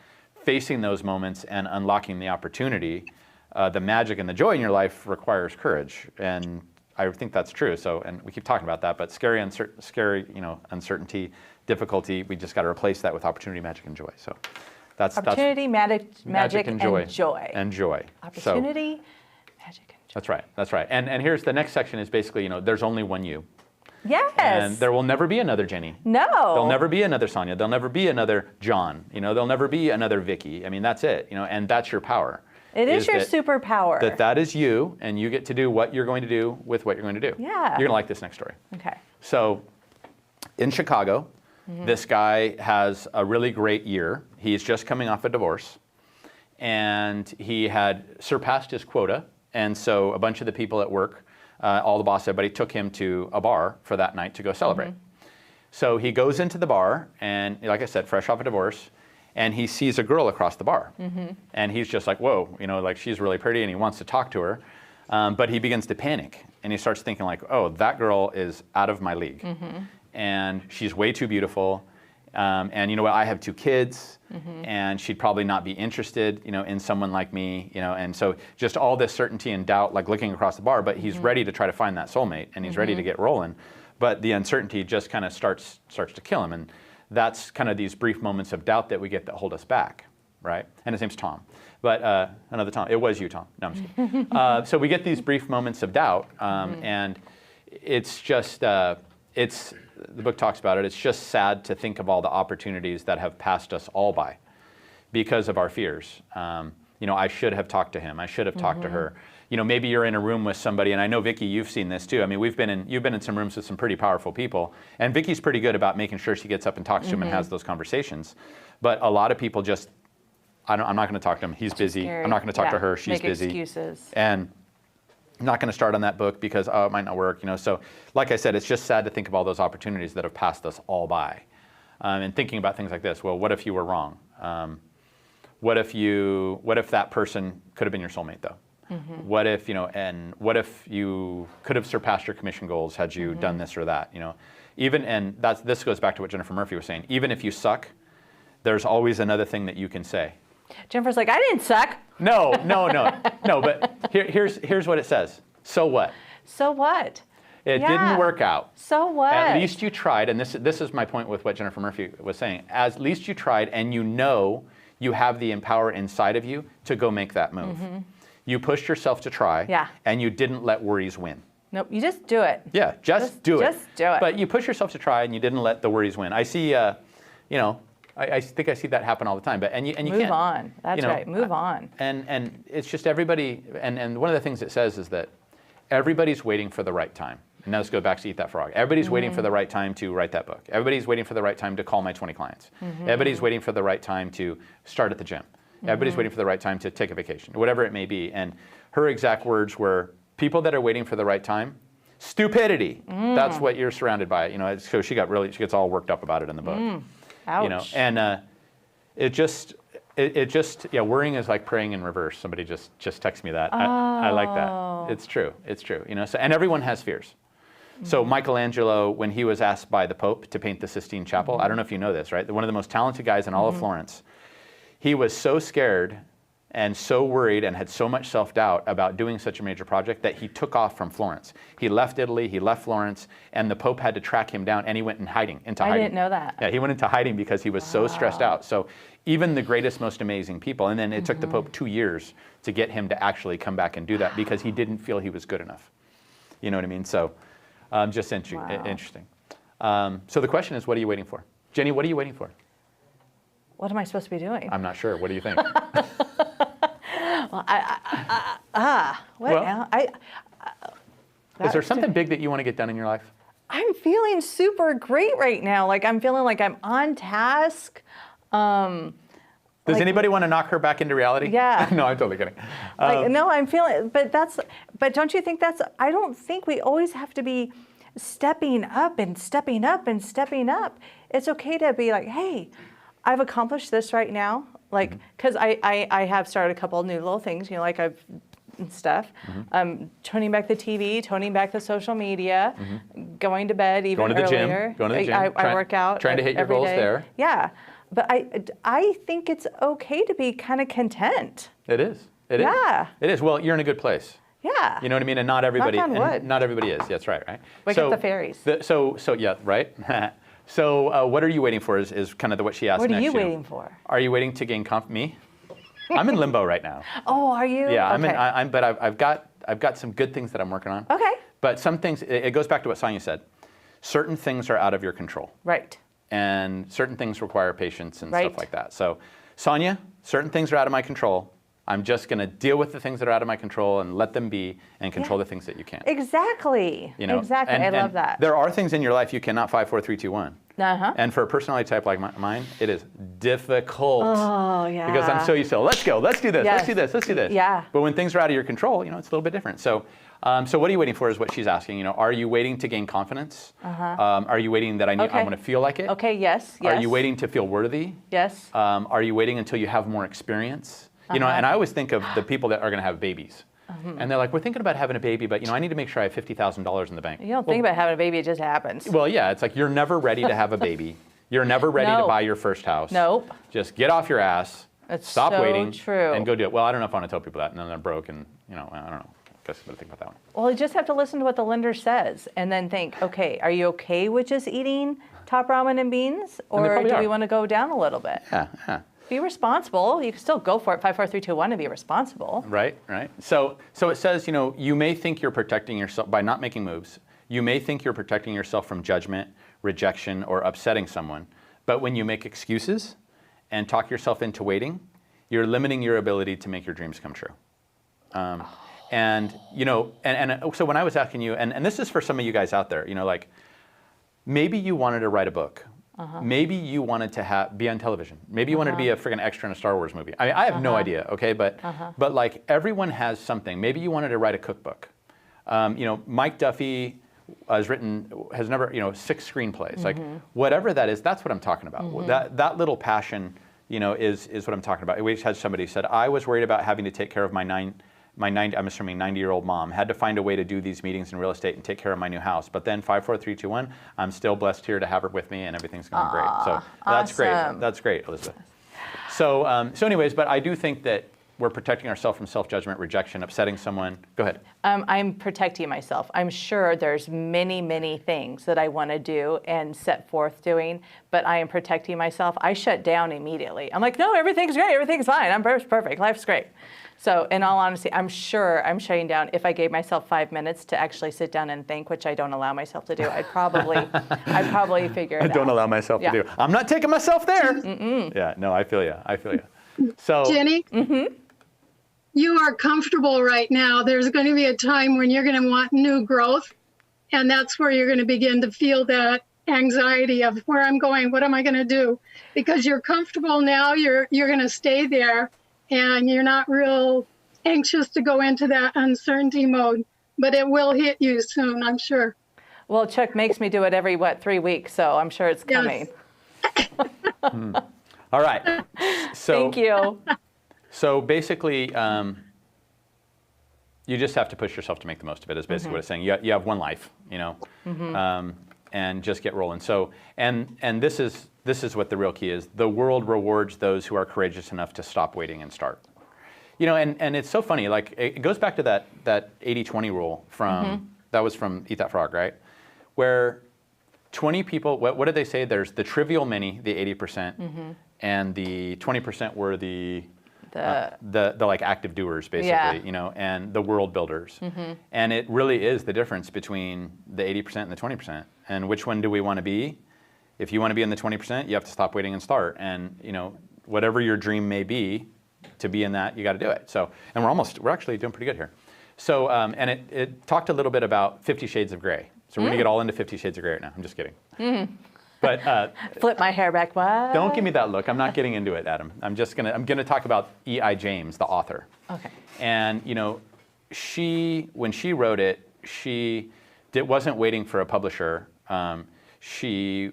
facing those moments and unlocking the opportunity, the magic and the joy in your life requires courage, and I think that's true. So, and we keep talking about that, but scary, uncertainty, difficulty. We just got to replace that with opportunity, magic, and joy. So. Opportunity, magic, and joy. And joy. Opportunity, magic, and joy. That's right. And here's the next section is basically, there's only one you. Yes. And there will never be another Jenny. No. There'll never be another Sonia. There'll never be another John. There'll never be another Vicky. I mean, that's it. And that's your power. It is your superpower. That is you, and you get to do what you're going to do with what you're going to do. Yeah. You're going to like this next story. Okay. So, in Chicago, this guy has a really great year. He's just coming off a divorce, and he had surpassed his quota. And so a bunch of the people at work, all the boss, everybody, took him to a bar for that night to go celebrate. So he goes into the bar, and like I said, fresh off a divorce, and he sees a girl across the bar. And he's just like, whoa, like she's really pretty, and he wants to talk to her. But he begins to panic, and he starts thinking like, oh, that girl is out of my league. And she's way too beautiful. And you know what, I have 2 kids, and she'd probably not be interested, in someone like me, and so just all this certainty and doubt, like looking across the bar, but he's ready to try to find that soulmate, and he's ready to get rolling, but the uncertainty just kind of starts to kill him, and that's kind of these brief moments of doubt that we get that hold us back, right? And his name's Tom, but another Tom. It was you, Tom. No, I'm just kidding. So we get these brief moments of doubt, and it's just, the book talks about it. It's just sad to think of all the opportunities that have passed us all by because of our fears. I should have talked to him. I should have talked to her. Maybe you're in a room with somebody, and I know, Vicki, you've seen this too. I mean, you've been in some rooms with some pretty powerful people, and Vicki's pretty good about making sure she gets up and talks to him and has those conversations. But a lot of people just, I'm not going to talk to him. He's busy. I'm not going to talk to her. She's busy. Make excuses. And I'm not going to start on that book because it might not work, So, like I said, it's just sad to think of all those opportunities that have passed us all by, and thinking about things like this. Well, what if you were wrong? What if that person could have been your soulmate though? What if, and what if you could have surpassed your commission goals had you done this or that, this goes back to what Jennifer Murphy was saying. Even if you suck, there's always another thing that you can say. Jennifer's like, I didn't suck. No, but here's what it says. So what? So what? It didn't work out. So what? At least you tried, and this is my point with what Jennifer Murphy was saying. At least you tried, and you have the power inside of you to go make that move. You pushed yourself to try, and you didn't let worries win. Nope, you just do it. Yeah, just do it. Just do it. But you push yourself to try, and you didn't let the worries win. I see, I think I see that happen all the time. But and you move can't, on. That's right. Move on. And it's just everybody. And one of the things it says is that everybody's waiting for the right time. And now let's go back to Eat That Frog. Everybody's waiting for the right time to write that book. Everybody's waiting for the right time to call my 20 clients. Everybody's waiting for the right time to start at the gym. Everybody's waiting for the right time to take a vacation, whatever it may be. And her exact words were, people that are waiting for the right time, stupidity. That's what you're surrounded by. So she gets all worked up about it in the book. Ouch. And worrying is like praying in reverse. Somebody just texted me that. I like that. It's true. So, and everyone has fears. So Michelangelo, when he was asked by the Pope to paint the Sistine Chapel, I don't know if you know this, right? One of the most talented guys in all of Florence. He was so scared and so worried and had so much self-doubt about doing such a major project that he took off from Florence. He left Italy, he left Florence, and the Pope had to track him down, and he went into hiding. I didn't know that. Yeah, he went into hiding because he was so stressed out. So even the greatest, most amazing people, and then it took the Pope 2 years to get him to actually come back and do that because he didn't feel he was good enough. You know what I mean? So just interesting. So the question is, what are you waiting for? Jenny, what are you waiting for? What am I supposed to be doing? I'm not sure. What do you think? Well, is there something big that you want to get done in your life? I'm feeling super great right now. Like I'm feeling like I'm on task. Does anybody want to knock her back into reality? Yeah. No, I'm totally kidding. No, I'm feeling, but don't you think I don't think we always have to be stepping up and stepping up and stepping up. It's okay to be like, hey, I've accomplished this right now. Like, because I have started a couple of new little things, like I've stuff. Toning back the TV, toning back the social media, going to bed even going to the earlier. Going to the gym. I work out. Trying to hit your goals there. Yeah. But I think it's okay to be kind of content. It is. It is. Well, you're in a good place. Yeah. You know what I mean? And not everybody Knock on wood. Not everybody is. That's right, right? Wake up the fairies. So yeah, right? So what are you waiting for is kind of what she asked next. What are you waiting for? Are you waiting to gain me? I'm in limbo right now. Oh, are you? Yeah, okay. but I've got some good things that I'm working on. Okay. But some things, it goes back to what Sonia said. Certain things are out of your control. Right. And certain things require patience and stuff like that. So, Sonia, certain things are out of my control. I'm just going to deal with the things that are out of my control and let them be and control the things that you can't. Exactly. Exactly. I love that. There are things in your life you cannot 5, 4, 3, 2, 1. And for a personality type like mine, it is difficult. Oh, yeah. Because I'm so used to, let's go, let's do this, let's do this, let's do this. Yeah. But when things are out of your control, it's a little bit different. So what are you waiting for is what she's asking. Are you waiting to gain confidence? Are you waiting that I want to feel like it? Okay, yes. Are you waiting to feel worthy? Yes. Are you waiting until you have more experience? And I always think of the people that are going to have babies. And they're like, we're thinking about having a baby, but I need to make sure I have $50,000 in the bank. You don't think about having a baby, it just happens. Well, yeah, it's like you're never ready to have a baby. You're never ready to buy your first house. Nope. Just get off your ass. Stop waiting. True. And go do it. Well, I don't know if I want to tell people that, and then they're broke, and I don't know. I guess I better think about that one. Well, you just have to listen to what the lender says, and then think, okay, are you okay with just eating top ramen and beans, or do we want to go down a little bit? Yeah. Be responsible. You can still go for it. 5, 4, 3, 2, 1 and be responsible. Right. So it says, you may think you're protecting yourself by not making moves. You may think you're protecting yourself from judgment, rejection, or upsetting someone. But when you make excuses and talk yourself into waiting, you're limiting your ability to make your dreams come true. And so when I was asking you, and this is for some of you guys out there, like maybe you wanted to write a book. Maybe you wanted to be on television. Maybe you wanted to be a friggin' extra in a Star Wars movie. I mean, I have no idea, okay? But like everyone has something. Maybe you wanted to write a cookbook. Mike Duffy has never, 6 screenplays. Like whatever that is, that's what I'm talking about. That little passion, is what I'm talking about. We just had somebody said, I was worried about having to take care of my 90-year-old mom. Had to find a way to do these meetings in real estate and take care of my new house. But then 5, 4, 3, 2, 1, I'm still blessed here to have her with me, and everything's going great. So that's great. That's great, Elizabeth. So anyways, but I do think that we're protecting ourselves from self-judgment, rejection, upsetting someone. Go ahead. I'm protecting myself. I'm sure there's many, many things that I want to do and set forth doing, but I am protecting myself. I shut down immediately. I'm like, no, everything's great. Everything's fine. I'm perfect. Life's great. So in all honesty, I'm sure I'm shutting down. If I gave myself 5 minutes to actually sit down and think, which I don't allow myself to do, I'd probably figure it out. I don't allow myself to do. I'm not taking myself there. Yeah, no, I feel you. So, Jenny, you are comfortable right now. There's going to be a time when you're going to want new growth, and that's where you're going to begin to feel that anxiety of where I'm going, what am I going to do? Because you're comfortable now, you're going to stay there, and you're not real anxious to go into that uncertainty mode, but it will hit you soon, I'm sure. Well, Chuck makes me do it every, 3 weeks, so I'm sure it's coming. Yes. All right. So, thank you. So basically, you just have to push yourself to make the most of it, is basically what it's saying. You have one life, and just get rolling. So, and this is what the real key is. The world rewards those who are courageous enough to stop waiting and start. And it's so funny, like it goes back to that 80-20 rule that was from Eat That Frog, right? Where 20 people, what did they say? There's the trivial many, the 80%, and the 20% were the like active doers, basically, and the world builders. And it really is the difference between the 80% and the 20%. And which one do we want to be? If you want to be in the 20%, you have to stop waiting and start. And whatever your dream may be, to be in that, you got to do it. So, and we're actually doing pretty good here. So, and it talked a little bit about 50 Shades of Grey. So we're going to get all into 50 Shades of Grey right now. I'm just kidding. But flip my hair back. What? Don't give me that look. I'm not getting into it, Adam. I'm gonna talk about E.I. James, the author. Okay. And when she wrote it, she wasn't waiting for a publisher. She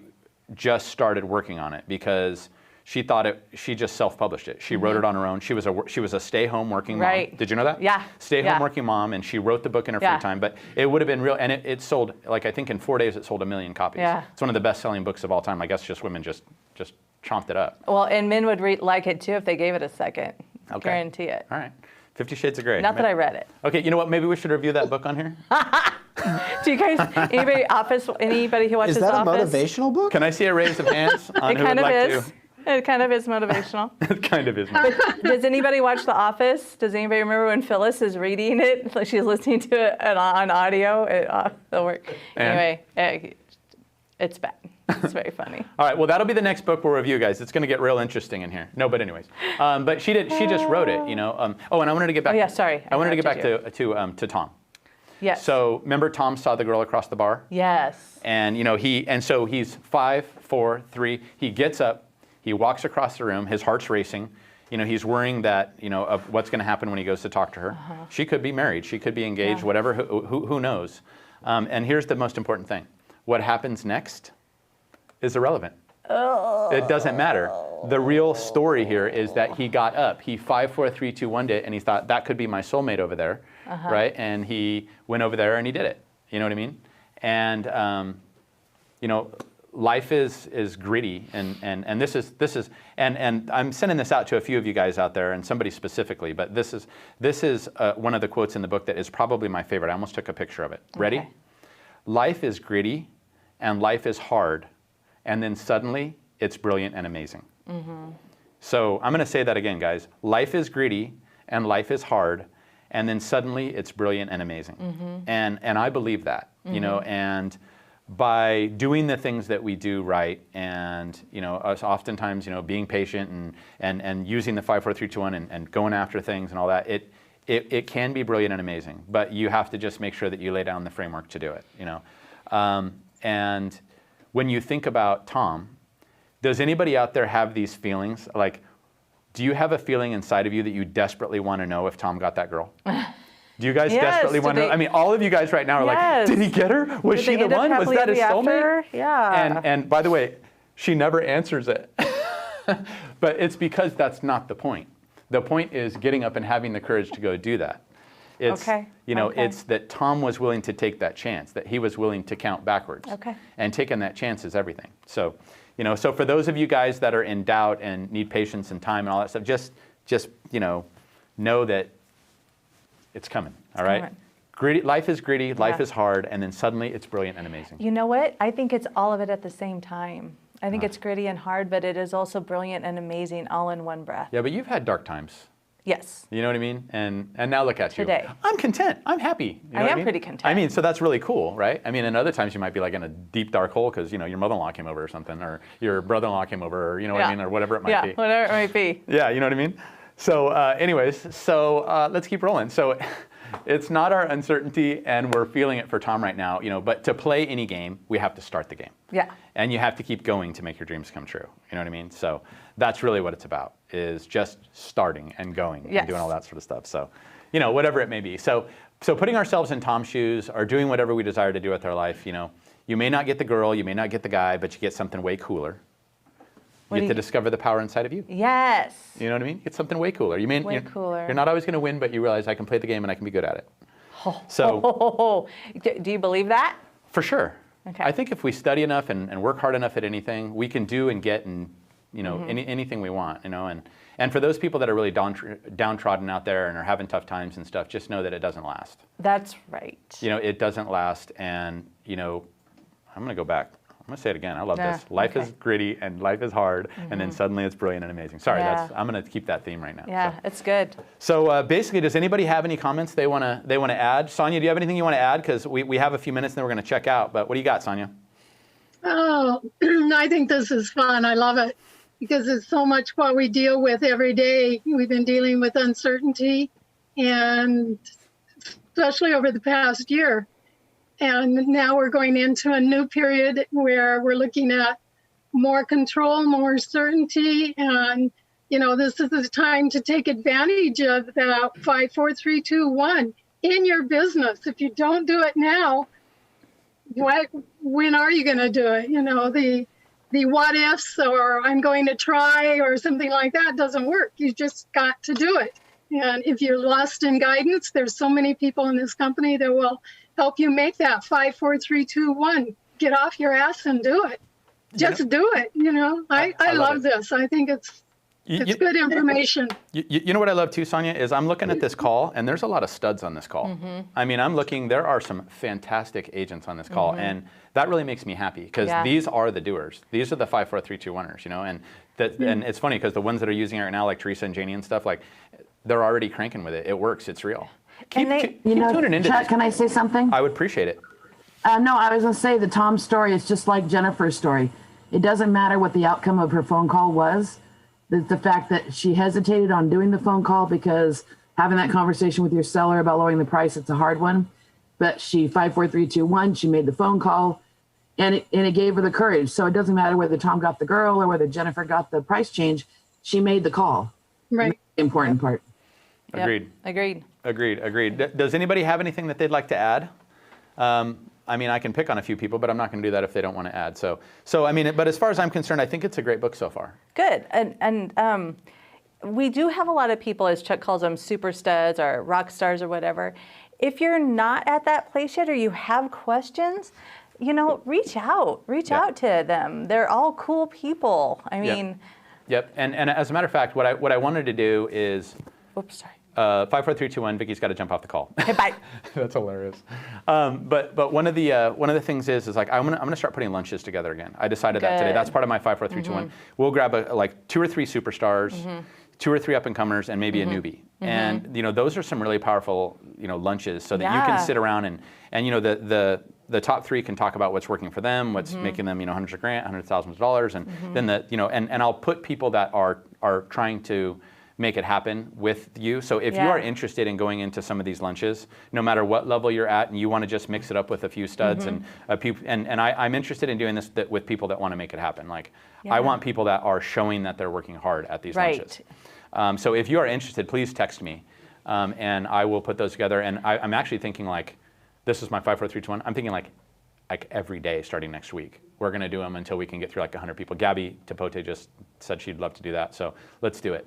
just started working on it because she thought she just self-published it. She wrote it on her own. She was a stay-home working mom. Right. Did you know that? Yeah. Stay-home working mom, and she wrote the book in her free time. But it would have been real, and it sold, like I think in 4 days it sold 1 million copies. Yeah. It's one of the best-selling books of all time. I guess just women just chomped it up. Well, and men would like it too if they gave it a second. Okay. Guarantee it. All right. 50 Shades of Grey. Not that I read it. Okay, you know what? Maybe we should review that book on here. Do you guys, anybody who watches Is that Office? a motivational book? Can I see a raise of hands on who would like to? It kind of is motivational. It kind of is. Does anybody watch The Office? Does anybody remember when Phyllis is reading it? Like she's listening to it on audio. It'll work. Anyway, it's bad. It's very funny. All right. Well, that'll be the next book we'll review, guys. It's going to get real interesting in here. No, but anyways, but she just wrote it. And I wanted to get back. Oh yeah, sorry. I wanted to get back to Tom. Yes. So remember, Tom saw the girl across the bar. Yes. And so he's 5, 4, 3. He gets up. He walks across the room. His heart's racing. He's worrying that, of what's going to happen when he goes to talk to her. She could be married. She could be engaged, whatever. Who knows? And here's the most important thing. What happens next is irrelevant. It doesn't matter. The real story here is that he got up. He 5, 4, 3, 2, 1'd it, and he thought, that could be my soulmate over there, right? And he went over there and he did it. You know what I mean? And, life is gritty, and this is and I'm sending this out to a few of you guys out there, and somebody specifically, but this is one of the quotes in the book that is probably my favorite. I almost took a picture of it. Ready? Okay. Life is gritty, and life is hard, and then suddenly it's brilliant and amazing. So I'm going to say that again, guys. Life is gritty, and life is hard, and then suddenly it's brilliant and amazing. And I believe that, and by doing the things that we do right, and us oftentimes being patient and using the 5, 4, 3, 2, 1 and going after things and all that, it can be brilliant and amazing. But you have to just make sure that you lay down the framework to do it. And when you think about Tom, does anybody out there have these feelings? Like, do you have a feeling inside of you that you desperately want to know if Tom got that girl? Do you guys desperately want to know? I mean, all of you guys right now are like, did he get her? Was she the one? Was that his soulmate? Yeah. And by the way, she never answers it. But it's because that's not the point. The point is getting up and having the courage to go do that. It's, Okay. It's that Tom was willing to take that chance, that he was willing to count backwards. Okay. And taking that chance is everything. So, so for those of you guys that are in doubt and need patience and time and all that stuff, just know that it's coming, all right? coming. Gritty, life is gritty, life Yeah. is hard, and then suddenly it's brilliant and amazing. You know what? I think it's all of it at the same time. I think it's gritty and hard, but it is also brilliant and amazing all in one breath. Yeah, but you've had dark times. Yes. You know what I mean? And now look at you. Today. I'm content. I'm happy. You know I what am mean? pretty content. I mean, so that's really cool, right? I mean, and other times you might be like in a deep dark hole because, your mother-in-law came over or something, or your brother-in-law came over, or what I mean, or whatever it might be. Yeah, whatever it might be. Yeah, you know what I mean? So anyways, let's keep rolling. So it's not our uncertainty, and we're feeling it for Tom right now, but to play any game, we have to start the game. Yeah. And you have to keep going to make your dreams come true. You know what I mean? So that's really what it's about, is just starting and going Yes. and doing all that sort of stuff. So, whatever it may be. So putting ourselves in Tom's shoes or doing whatever we desire to do with our life, you may not get the girl, you may not get the guy, but you get something way cooler. What You do get to you- discover the power inside of you. Yes. You know what I mean? Get something way cooler. Way cooler. You're not always going to win, but you realize I can play the game and I can be good at it. So Do you believe that? for sure. Okay. I think if we study enough and work hard enough at anything, we can do and get and anything we want. And for those people that are really downtrodden out there and are having tough times and stuff, just know that it doesn't last. That's right. It doesn't last. And I'm going to go back. I'm going to say it again. I love Yeah, this. Life okay. is gritty and life is hard, and then suddenly it's brilliant and amazing. Sorry, Yeah. I'm going to keep that theme right now. Yeah, it's good. So basically, does anybody have any comments they want to add? Sonia, do you have anything you want to add? Because we have a few minutes, and then we're going to check out. But what do you got, Sonia? Oh, I think this is fun. I love it because it's so much what we deal with every day. We've been dealing with uncertainty, and especially over the past year. And now we're going into a new period where we're looking at more control, more certainty. And, this is the time to take advantage of that 5, 4, 3, 2, 1 in your business. If you don't do it now, when are you going to do it? The what ifs or I'm going to try or something like that doesn't work. You just got to do it. And if you're lost in guidance, there's so many people in this company that will help you make that 5, 4, 3, 2, 1. Get off your ass and do it. Just do it. I love this. I think it's good information. You know what I love too, Sonia, is I'm looking at this call, and there's a lot of studs on this call. I mean, I'm looking, there are some fantastic agents on this call, and that really makes me happy because these are the doers. These are the 5, 4, 3, 2, 1ers, and it's funny because the ones that are using it right now, like Teresa and Janie and stuff, like they're already cranking with it. It works. It's real. Keep tuning into Chuck, this. can I say something? I would appreciate it. No, I was going to say the Tom story is just like Jennifer's story. It doesn't matter what the outcome of her phone call was. The fact that she hesitated on doing the phone call because having that conversation with your seller about lowering the price, it's a hard one. But she 5, 4, 3, 2, 1. She made the phone call, and it gave her the courage. So it doesn't matter whether Tom got the girl or whether Jennifer got the price change. She made the call. Right. That's the important part. Yep. Agreed. Agreed. Does anybody have anything that they'd like to add? I mean, I can pick on a few people, but I'm not going to do that if they don't want to add. So I mean, but as far as I'm concerned, I think it's a great book so far. Good. And we do have a lot of people, as Chuck calls them, super studs or rock stars or whatever. If you're not at that place yet or you have questions, reach out. Reach out to them. They're all cool people. I mean. Yep. And as a matter of fact, what I wanted to do is. Oops, sorry. 5, 4, 3, 2, 1. Vicky's got to jump off the call. Okay, bye. That's hilarious. But one of the things is like I'm gonna start putting lunches together again. I decided that today. Good. That's part of my 5, 4, 3, 2, 1. We'll grab like 2 or 3 superstars, 2 or 3 up and comers, and maybe a newbie. And those are some really powerful lunches, so that you can sit around and the top 3 can talk about what's working for them, what's making them hundreds of grand, hundreds of thousands of dollars, and then and I'll put people that are trying to make it happen with you. So if you are interested in going into some of these lunches, no matter what level you're at, and you want to just mix it up with a few studs and I'm interested in doing this with people that want to make it happen. Like I want people that are showing that they're working hard at these lunches. So if you are interested, please text me, and I will put those together. And I'm actually thinking like, this is my 5, 4, 3, 2, 1. I'm thinking like like every day starting next week. We're going to do them until we can get through like 100 people. Gabby Tapote just said she'd love to do that, so let's do it.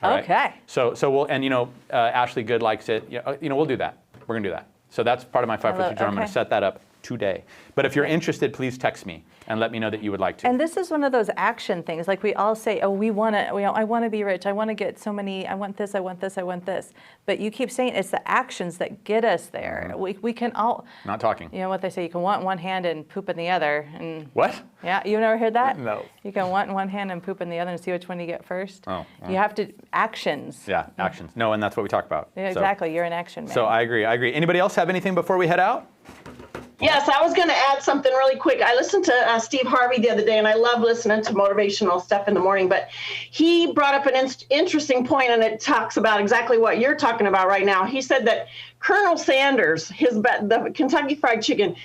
All right? Okay. So we'll, and Ashley Good likes it. We'll do that. We're going to do that. So that's part of my 5 for Future. I'm going to set that up today. But if you're interested, please text me and let me know that you would like to. And this is one of those action things. Like we all say, oh, I want to be rich. I want to get so many, I want this, I want this, I want this. But you keep saying it's the actions that get us there. Mm-hmm. We can all. Not talking. You know what they say, you can want in one hand and poop in the other. And What? yeah, you never heard that? No. You can want in one hand and poop in the other and see which one you get first. Oh. You have to, actions. Yeah, actions. No, and that's what we talk about. Yeah, exactly, you're an action man. So I agree. Anybody else have anything before we head out? Yes, I was going to add something really quick. I listened to Steve Harvey the other day, and I love listening to motivational stuff in the morning, but he brought up an interesting point, and it talks about exactly what you're talking about right now. He said that Colonel Sanders, the Kentucky Fried Chicken,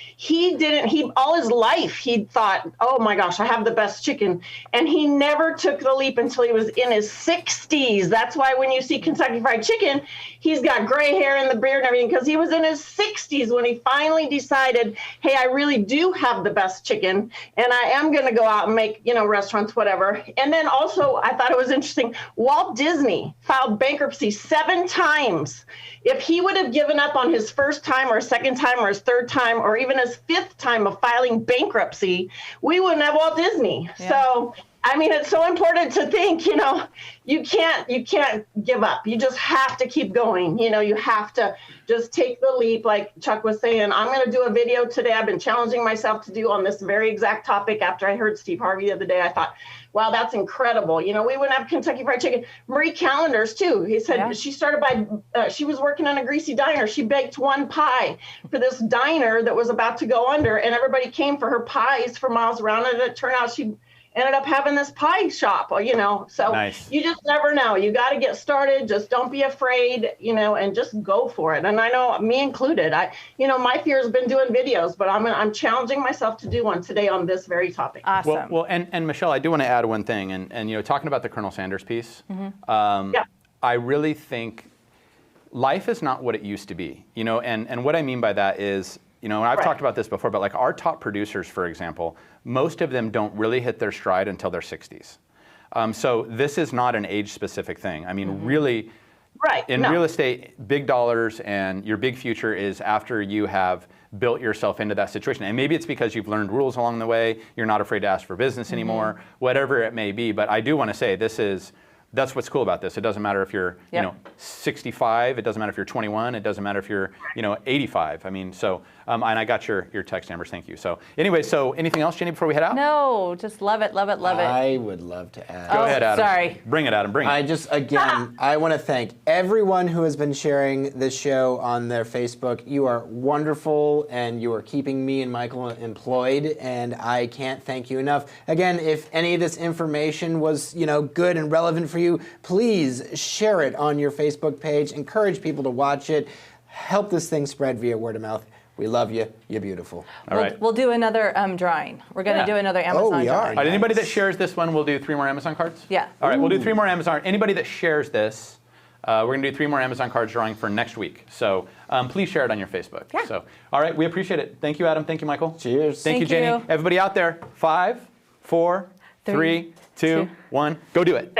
all his life, he thought, oh my gosh, I have the best chicken. And he never took the leap until he was in his 60s. That's why when you see Kentucky Fried Chicken, he's got gray hair in the beard and everything, because he was in his 60s when he finally decided, hey, I really do have the best chicken, and I am going to go out and make, restaurants, whatever. And then also, I thought it was interesting, Walt Disney filed bankruptcy 7 times. If he would have given up on his first time or second time or his third time or even his 5th time of filing bankruptcy, we wouldn't have Walt Disney. Yeah. So, I mean, it's so important to think, you can't give up. You just have to keep going. You have to just take the leap. Like Chuck was saying, I'm going to do a video today. I've been challenging myself to do on this very exact topic. After I heard Steve Harvey the other day, I thought, wow, that's incredible. We wouldn't have Kentucky Fried Chicken. Marie Callender's too. He said she started she was working on a greasy diner. She baked 1 pie for this diner that was about to go under, and everybody came for her pies for miles around, and it turned out she ended up having this pie shop, so nice. You just never know. You got to get started. Just don't be afraid, and just go for it. And I know, me included, my fear has been doing videos, but I'm challenging myself to do one today on this very topic. Awesome. Well, and Michelle, I do want to add one thing, and talking about the Colonel Sanders piece, I really think life is not what it used to be, and what I mean by that is, and I've talked about this before, but like our top producers, for example, most of them don't really hit their stride until their 60s. So this is not an age-specific thing. I mean, really, in real estate, big dollars and your big future is after you have built yourself into that situation. And maybe it's because you've learned rules along the way, you're not afraid to ask for business anymore, whatever it may be. But I do want to say that's what's cool about this. It doesn't matter if you're, 65. It doesn't matter if you're 21. It doesn't matter if you're, 85. I mean, so, and I got your text, Amber. Thank you. So anyway, so anything else, Jenny, before we head out? No, just love it, love it, love it. I would love to add. Go ahead, Adam. Sorry. Bring it, Adam. Bring it. I want to thank everyone who has been sharing this show on their Facebook. You are wonderful, and you are keeping me and Michael employed, and I can't thank you enough. Again, if any of this information was, good and relevant for you, please share it on your Facebook page. Encourage people to watch it. Help this thing spread via word of mouth. We love you. You're beautiful. All right. We'll do another drawing. We're going to do another Amazon we are. drawing. All right, anybody that shares this one, we'll do 3 more Amazon cards? Yeah. All right, we'll do 3 more Amazon. Anybody that shares this, we're going to do 3 more Amazon cards drawing for next week. So please share it on your Facebook. Yeah. So, all right, we appreciate it. Thank you, Adam. Thank you, Michael. Cheers. Thank you, Jenny. Everybody out there, 5, 4, 3, 2, 1. Go do it.